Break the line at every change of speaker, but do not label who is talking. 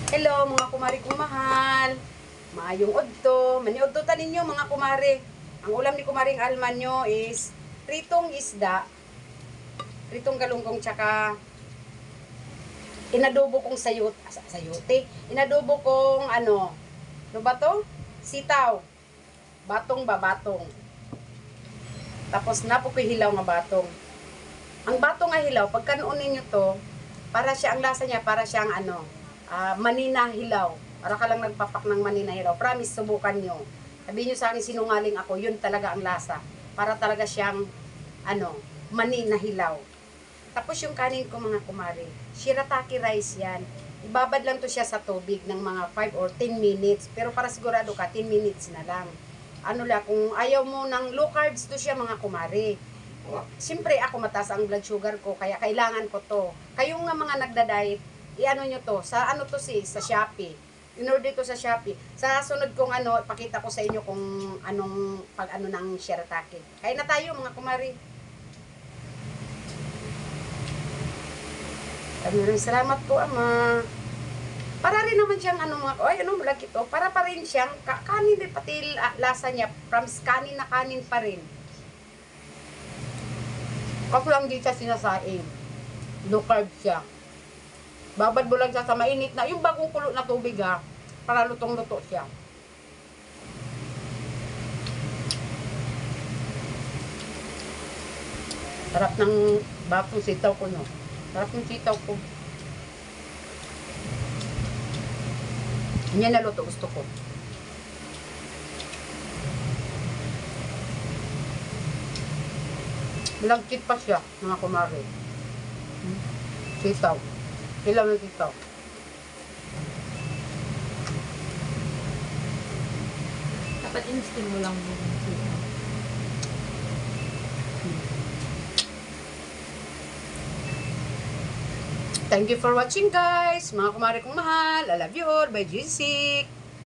Hello mga kumari kong mahal. Maayong udto. Maniudto ta ninyo mga kumari. Ang ulam ni kumaring Alma nyo is pritong isda, pritong galunggong tsaka inadobo kong sayote. Inadobo kong ano ba to? Sitaw. Batong ba batong. Tapos napo ko hilaw nga batong. Ang batong nga hilaw, pag kanuon ninyo to, para siya ang lasa niya, para siyang manina hilaw. Para ka lang nagpapak ng manina hilaw. Promise, subukan nyo. Sabihin nyo sa akin, sinungaling ako, yun talaga ang lasa. Para talaga siyang, manina hilaw. Tapos yung kanin ko mga kumari, shirataki rice yan. Ibabad lang to siya sa tubig ng mga 5 or 10 minutes. Pero para sigurado ka, 10 minutes na lang. Kung ayaw mo ng low carbs to siya mga kumari. Siyempre ako mataas ang blood sugar ko, kaya kailangan ko to. Kayong nga mga nagda-diet, i-ano nyo to, sa sa Shopee. In-order to sa Shopee. Sa sunod kong pakita ko sa inyo kung anong ng shirataki. Kaya na tayo mga kumari. Maraming salamat po, Ama. Para rin naman siyang malaki to. Para pa rin siyang kanin din, pati lasa niya. From kanin na kanin pa rin. Kasi lang di siya sinasaing. Low carb siya. Babad mo lang siya sa mainit na, yung bagong kulo na tubig para lutong-luto siya. Sarap ng bakong sitaw ko, no? Sarap ng sitaw ko. Yan na luto, gusto ko. Malagkit pa siya, mga kumari. Sitaw. Hilaw na sitaw.
Dapat in-steam mo lang yung sitaw.
Thank you for watching, guys. Mga kumari kong mahal. I love you all. Bye, Jessic.